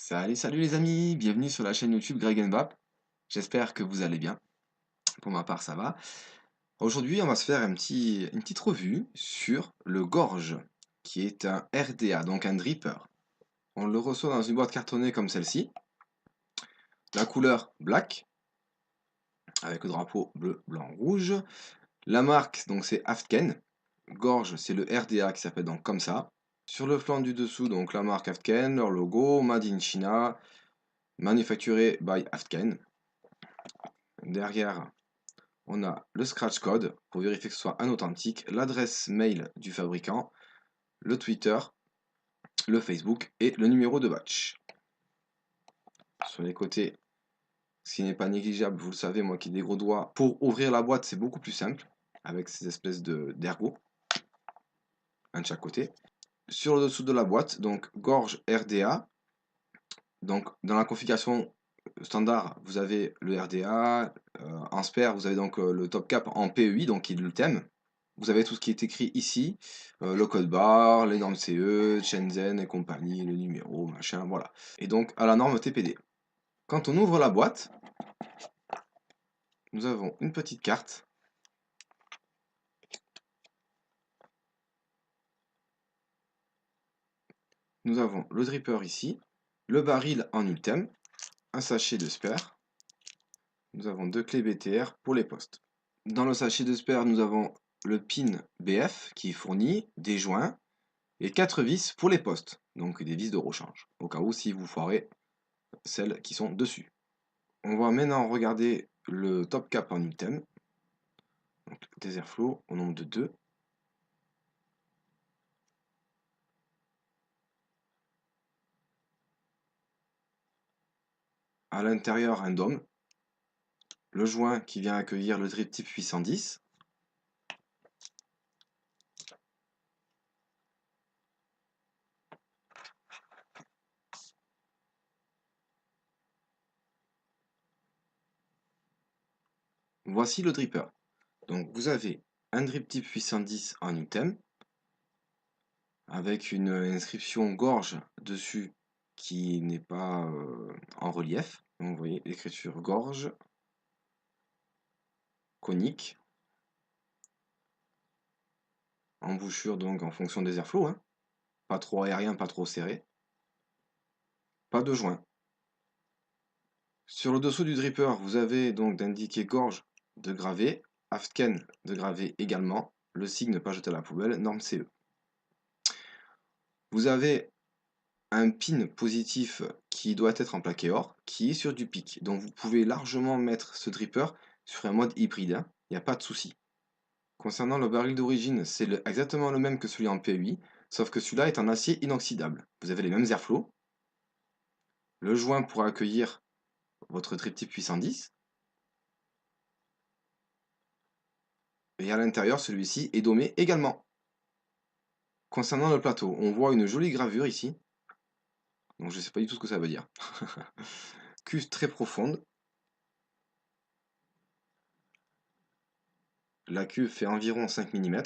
Salut les amis, bienvenue sur la chaîne YouTube Greg Mbapp. J'espère que vous allez bien. Pour ma part, ça va. Aujourd'hui, on va se faire une petite revue sur le Gorge, qui est un RDA, donc un dripper. On le reçoit dans une boîte cartonnée comme celle-ci. La couleur black, avec le drapeau bleu, blanc, rouge. La marque, donc c'est Aftken. Gorge, c'est le RDA qui s'appelle donc comme ça. Sur le flanc du dessous, donc la marque Aftken, leur logo, Made in China, manufacturé by Aftken. Derrière, on a le scratch code pour vérifier que ce soit un authentique, l'adresse mail du fabricant, le Twitter, le Facebook et le numéro de batch. Sur les côtés, ce qui n'est pas négligeable, vous le savez, moi qui ai des gros doigts, pour ouvrir la boîte c'est beaucoup plus simple, avec ces espèces d'ergots, un de chaque côté. Sur le dessous de la boîte, donc Gorge RDA, donc dans la configuration standard, vous avez le RDA, en spare, vous avez donc le top cap en PEI, donc qui est le thème. Vous avez tout ce qui est écrit ici, le code barre, les normes CE, Shenzhen et compagnie, le numéro, machin, voilà. Et donc à la norme TPD. Quand on ouvre la boîte, nous avons une petite carte. Nous avons le dripper ici, le baril en ultime, un sachet de spare. Nous avons deux clés BTR pour les postes. Dans le sachet de spare, nous avons le pin BF qui est fourni, des joints et 4 vis pour les postes, donc des vis de rechange, au cas où si vous foirez celles qui sont dessus. On va maintenant regarder le top cap en item, donc des airflow au nombre de 2. À l'intérieur, un dôme, le joint qui vient accueillir le drip type 810. Voici le dripper. Donc vous avez un drip type 810 en item, avec une inscription gorge dessus qui n'est pas en relief. Donc vous voyez l'écriture gorge, conique, embouchure donc en fonction des airflows, hein. Pas trop aérien, pas trop serré. Pas de joint. Sur le dessous du dripper, vous avez donc d'indiquer gorge de gravé, Aftken de gravé également, le signe ne pas jeter à la poubelle, norme CE. Vous avez un pin positif qui doit être en plaqué or, qui est sur du pic. Donc vous pouvez largement mettre ce dripper sur un mode hybride, hein, il n'y a pas de souci. Concernant le baril d'origine, c'est exactement le même que celui en PEI, sauf que celui-là est en acier inoxydable. Vous avez les mêmes airflows, le joint pour accueillir votre drip type 810, et à l'intérieur, celui-ci est domé également. Concernant le plateau, on voit une jolie gravure ici, donc je ne sais pas du tout ce que ça veut dire. Cuve très profonde. La cuve fait environ 5 mm.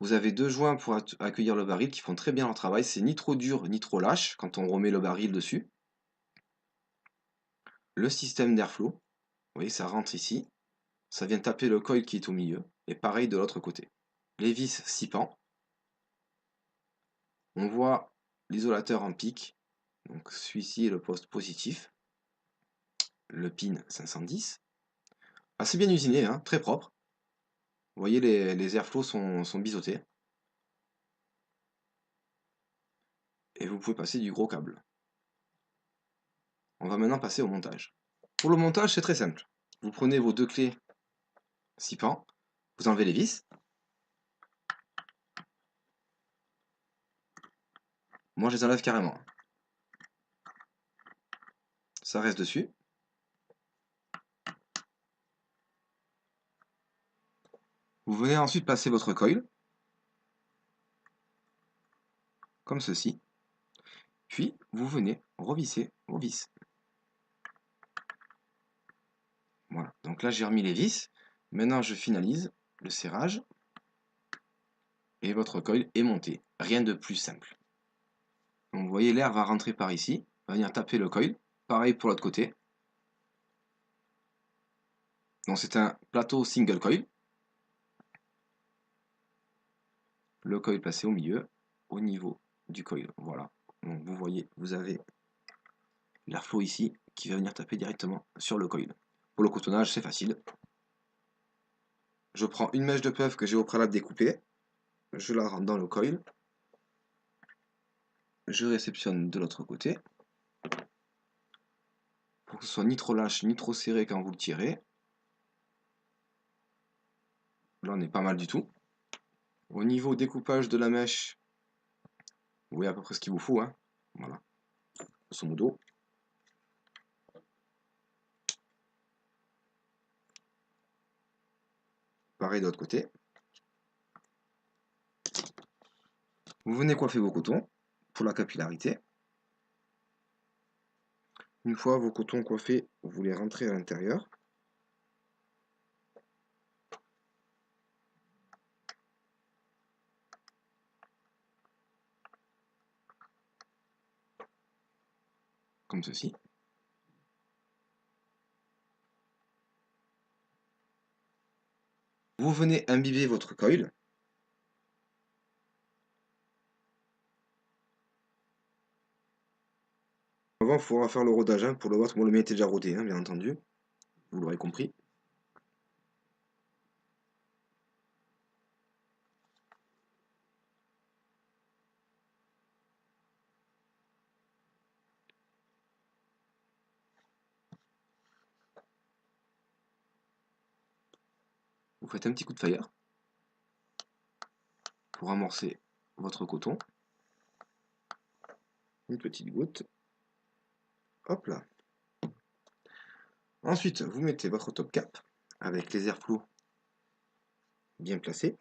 Vous avez deux joints pour accueillir le baril qui font très bien leur travail. C'est ni trop dur ni trop lâche quand on remet le baril dessus. Le système d'airflow, vous voyez, ça rentre ici. Ça vient taper le coil qui est au milieu. Et pareil de l'autre côté. Les vis 6 pans. On voit l'isolateur en pic. Donc celui-ci est le poste positif. Le pin 510. Assez bien usiné, hein, très propre. Vous voyez, les airflows sont biseautés. Et vous pouvez passer du gros câble. On va maintenant passer au montage. Pour le montage, c'est très simple. Vous prenez vos deux clés 6 pans, vous enlevez les vis. Moi, je les enlève carrément. Ça reste dessus. Vous venez ensuite passer votre coil, comme ceci. Puis, vous venez revisser vos vis. Voilà, donc là, j'ai remis les vis. Maintenant, je finalise le serrage. Et votre coil est monté. Rien de plus simple. Donc vous voyez, l'air va rentrer par ici, va venir taper le coil. Pareil pour l'autre côté. Donc c'est un plateau single coil. Le coil placé au milieu, au niveau du coil. Voilà. Donc vous voyez, vous avez l'airflow ici qui va venir taper directement sur le coil. Pour le cotonnage, c'est facile. Je prends une mèche de puff que j'ai au préalable découpée. Je la rentre dans le coil. Je réceptionne de l'autre côté. Pour que ce soit ni trop lâche ni trop serré quand vous le tirez. Là on est pas mal du tout. Au niveau découpage de la mèche, vous voyez à peu près ce qu'il vous faut. Hein. Voilà. Grosso modo. Pareil de l'autre côté. Vous venez coiffer vos cotons pour la capillarité. Une fois vos cotons coiffés, vous les rentrez à l'intérieur. Comme ceci. Vous venez imbiber votre coil. Avant, il faudra faire le rodage. Hein. Pour le vôtre, moi le mien était déjà rodé, hein, bien entendu. Vous l'aurez compris. Vous faites un petit coup de fire pour amorcer votre coton. Une petite goutte. Hop là. Ensuite, vous mettez votre top cap avec les airflows bien placés.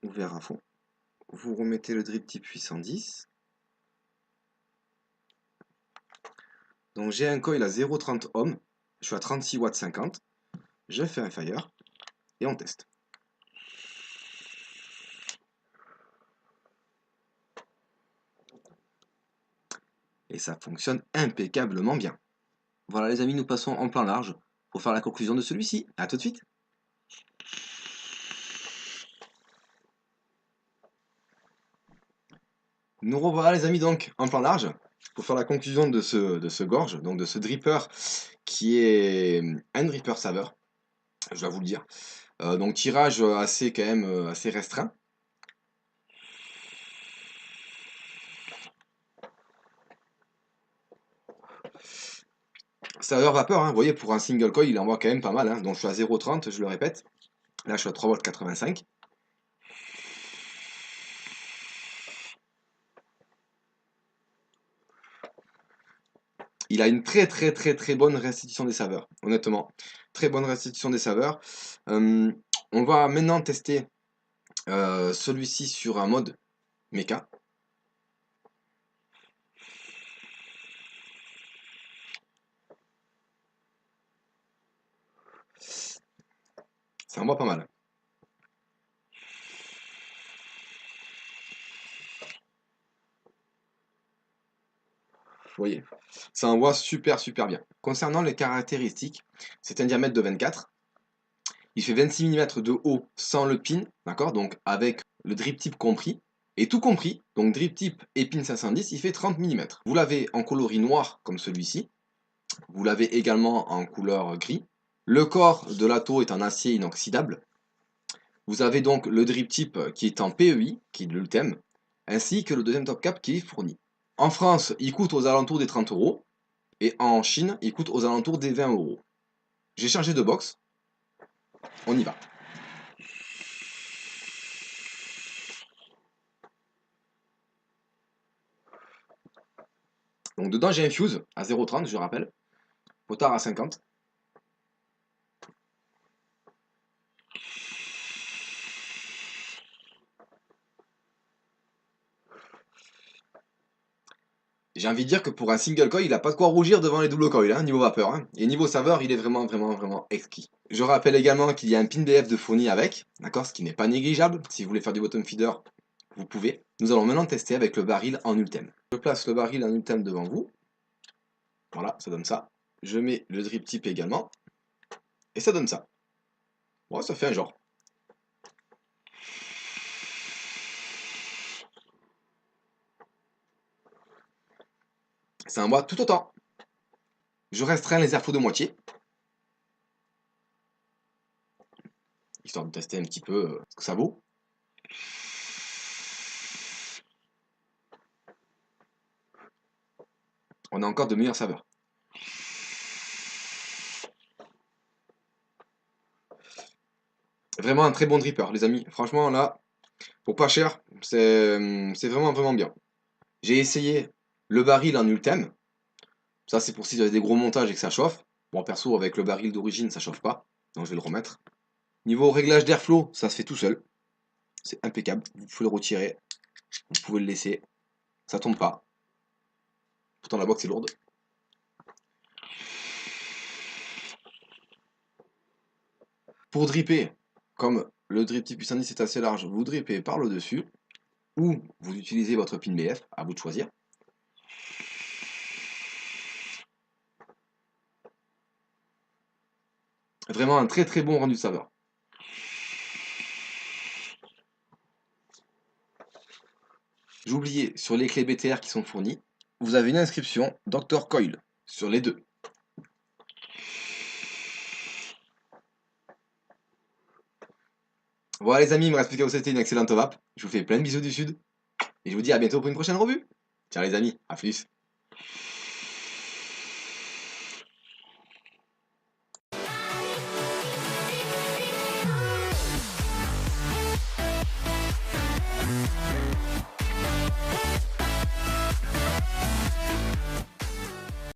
Ouvert à fond. Vous remettez le drip tip 810. Donc j'ai un coil à 0,30 ohm. Je suis à 36 watts 50. Je fais un fire et on teste. Et ça fonctionne impeccablement bien. Voilà les amis, nous passons en plan large pour faire la conclusion de celui-ci. A tout de suite. Nous revoilà les amis donc en plan large pour faire la conclusion de ce gorge, donc de ce dripper qui est un dripper saveur, je dois vous le dire. Donc tirage assez quand même assez restreint. Saveur vapeur, hein, vous voyez pour un single coil il envoie quand même pas mal, hein. Donc je suis à 0,30, je le répète. Là je suis à 3,85 V. Il a une très bonne restitution des saveurs, honnêtement. Très bonne restitution des saveurs. On va maintenant tester celui-ci sur un mode méca. Ça envoie pas mal. Vous voyez, ça envoie super bien. Concernant les caractéristiques, c'est un diamètre de 24. Il fait 26 mm de haut sans le pin, d'accord? Donc avec le drip tip compris. Et tout compris, donc drip tip et pin 510, il fait 30 mm. Vous l'avez en coloris noir comme celui-ci. Vous l'avez également en couleur gris. Le corps de l'atto est en acier inoxydable. Vous avez donc le drip tip qui est en PEI, qui est de l'ULTEM, ainsi que le deuxième top cap qui est fourni. En France, il coûte aux alentours des 30 €. Et en Chine, il coûte aux alentours des 20 €. J'ai changé de box. On y va. Donc dedans, j'ai un fuse à 0,30, je rappelle. Potard à 50. J'ai envie de dire que pour un single coil, il a pas de quoi rougir devant les double coils, hein, niveau vapeur. Hein. Et niveau saveur, il est vraiment exquis. Je rappelle également qu'il y a un pin BF de fourni avec, d'accord, ce qui n'est pas négligeable. Si vous voulez faire du bottom feeder, vous pouvez. Nous allons maintenant tester avec le baril en ultime. Je place le baril en ultime devant vous. Voilà, ça donne ça. Je mets le drip tip également. Et ça donne ça. Bon, ça fait un genre. Ça envoie tout autant. Je restreins les airflows de moitié. Histoire de tester un petit peu ce que ça vaut. On a encore de meilleures saveurs. Vraiment un très bon dripper, les amis. Franchement, là, pour pas cher, c'est vraiment bien. J'ai essayé le baril en ultime. Ça, c'est pour si vous avez des gros montages et que ça chauffe. Bon, perso, avec le baril d'origine, ça chauffe pas. Donc, je vais le remettre. Niveau réglage d'airflow, ça se fait tout seul. C'est impeccable. Vous pouvez le retirer. Vous pouvez le laisser. Ça tombe pas. Pourtant, la box est lourde. Pour dripper, comme le drip type 810 est assez large, vous drippez par le dessus. Ou vous utilisez votre pin BF, à vous de choisir. Vraiment un très bon rendu de saveur. J'ai oublié, sur les clés BTR qui sont fournies, vous avez une inscription Dr Coil sur les deux. Voilà les amis, il me reste plus qu'à vous souhaiter une excellente vape. Je vous fais plein de bisous du sud. Et je vous dis à bientôt pour une prochaine revue. Ciao les amis, à plus.